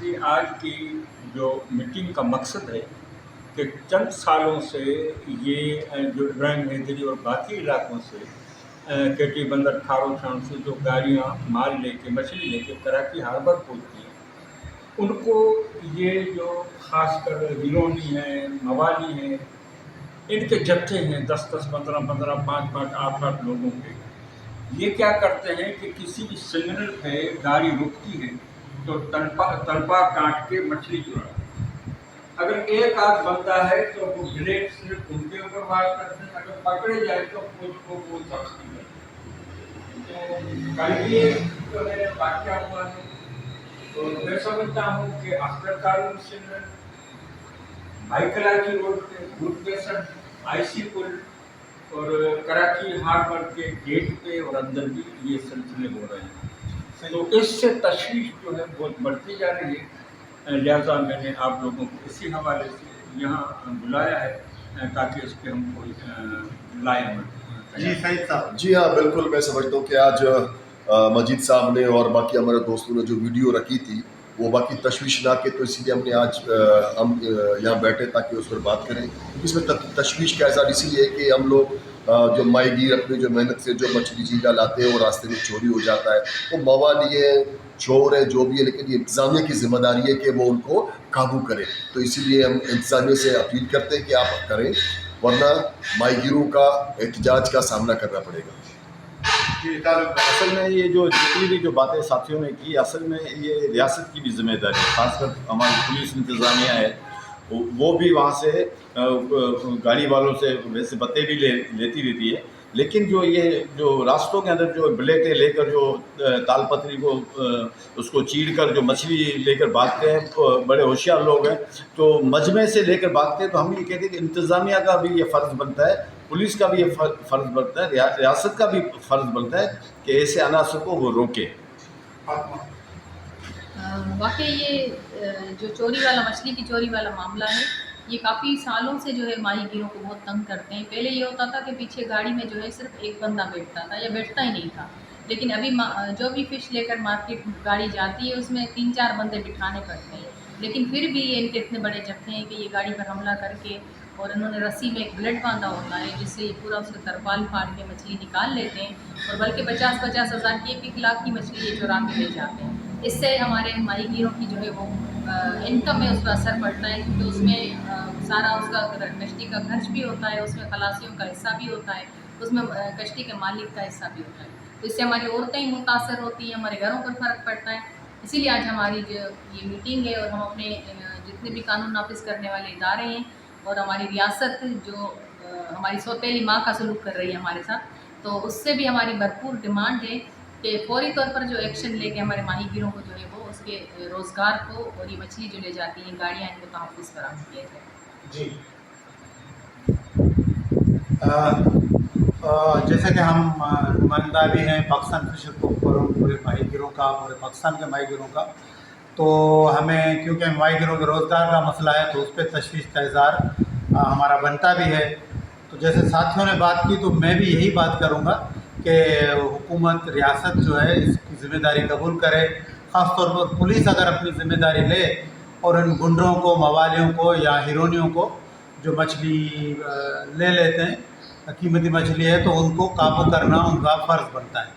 कि आज की जो मीटिंग का मकसद है कि चंद सालों से ये जो इब्राहिम हैदरी और बाकी इलाकों से केटी बंदर खारो खान से जो गाड़ियाँ माल लेके मछली लेके कराची हार्बर पहुँचती हैं, उनको ये जो खासकर हिरोनी हैं, मवाली हैं, इनके जत्थे हैं 10-10, 15-15, 5-5, 8-8 लोगों के। ये क्या करते हैं कि किसी भी सिग्नल पे गाड़ी रुकती है तो तलपा काट के मछली चुराते हैं। अगर एक आध बनता है तो वो ब्लेड से उनके ऊपर वार करते हैं, अगर पकड़े जाए तो उसको वो सख्ती है। तो कल ये जो है वाक़या हुआ है, तो मैं समझता हूँ कि अख्तर कानून सिग्नल, माइकलाची रोड पे गुड स्टेशन, आईसी पुल और कराची हार्बर के गेट पे और अंदर भी ये सिलसिले हो रहे हैं। तो इससे तशवीश जो है बहुत बढ़ती जा रही है। लिहाजा मैंने आप लोगों को इसी हवाले से यहाँ बुलाया है ताकि इस पर हम कोई लाए जी सही साहब। जी हाँ, बिल्कुल। मैं समझता हूँ कि आज मजीद साहब ने और बाकी हमारे दोस्तों ने जो वीडियो रखी थी वो बाकी तशवीशनाक है, तो इसीलिए हमने आज हम यहाँ बैठे ताकि उस पर बात करें। इसमें तशवीश का इज़हार इसीलिए है कि हम लोग जो माहीगीर अपनी जो मेहनत से जो मछली झींगा लाते हैं वो रास्ते में चोरी हो जाता है, वो मवाली है, चोर है, जो भी है, लेकिन ये इंतज़ामिया की ज़िम्मेदारी है कि वो उनको काबू करे। तो इसीलिए हम इंतज़ामिया से अपील करते हैं कि आप करें, वरना माहीगीरों का एहतजाज का सामना करना पड़ेगा। असल में ये जो जितनी भी जो बातें साथियों ने की, असल में ये रियासत की भी जिम्मेदारी है। खासकर हमारी पुलिस इंतज़ामिया है, वो भी वहाँ से गाड़ी वालों से वैसे बतें भी लेती रहती है, लेकिन जो ये जो रास्तों के अंदर जो ब्लेटें लेकर जो तालपत्री को उसको चीर कर जो मछली लेकर भागते हैं, बड़े होशियार लोग हैं, तो मजमे से लेकर भागते हैं। तो हम ये कहते हैं कि इंतज़ामिया का भी ये फ़र्ज़ बनता है, पुलिस का भी ये फ़र्ज़ बनता है, रियासत का भी फ़र्ज़ बनता है कि ऐसे अनासर को वो रोके। वाकई ये जो चोरी वाला मछली की चोरी वाला मामला है, ये काफ़ी सालों से जो है माहीगीरों को बहुत तंग करते हैं। पहले ये होता था कि पीछे गाड़ी में जो है सिर्फ एक बंदा बैठता था या बैठता ही नहीं था, लेकिन अभी जो भी फ़िश लेकर मार्केट गाड़ी जाती है उसमें 3-4 बंदे बिठाने पड़ते हैं। लेकिन फिर भी ये इनके इतने बड़े जत्थे हैं कि ये गाड़ी पर हमला करके और इन्होंने रस्सी में एक ब्लेड बांधा होता है जिससे ये पूरा उसका तरपाल फाड़ के मछली निकाल लेते हैं, और बल्कि 50-50 हज़ार की 1-1 लाख की मछली ये चुरा के ले जाते हैं। इससे हमारे माहीगीरों की जो है वो इनकम में उस पर असर पड़ता है, क्योंकि उसमें सारा उसका कश्ती का खर्च भी होता है, उसमें खलासियों का हिस्सा भी होता है, उसमें कश्ती के मालिक का हिस्सा भी होता है। तो इससे हमारी औरतें ही मुतासर होती हैं, हमारे घरों पर फ़र्क पड़ता है। इसीलिए आज हमारी जो ये मीटिंग है, और हम अपने जितने भी कानून नाफिज करने वाले इदारे हैं और हमारी रियासत जो हमारी सौतेली माँ का सलूक कर रही है हमारे साथ, तो उससे भी हमारी भरपूर डिमांड है कि फौरी तौर पर जो एक्शन लेके हमारे माहीगीरों को जो है वो उसके रोज़गार को और ये मछली जो ले जाती हैं गाड़ियाँ, इनको तहफ़्फ़ुज़ फराहम किया जाए। जी जैसे कि हम नुमाइंदा भी हैं पाकिस्तान फिशर को पूरे माहीगीरों का, पूरे पाकिस्तान के माहीगीरों का, तो हमें क्योंकि माहीगीरों के रोज़गार का मसला है तो उस पर तशवीश का इज़हार हमारा बनता भी है। तो जैसे साथियों ने बात की, तो मैं भी यही बात करूँगा कि हुकूमत, रियासत जो है इसकी ज़िम्मेदारी कबूल करे। ख़ास तौर पर पुलिस अगर अपनी ज़िम्मेदारी ले और इन गुंडों को, मवालियों को या हिरोनियों को जो मछली ले लेते हैं, कीमती मछली है, तो उनको काबू करना उनका फ़र्ज़ बनता है।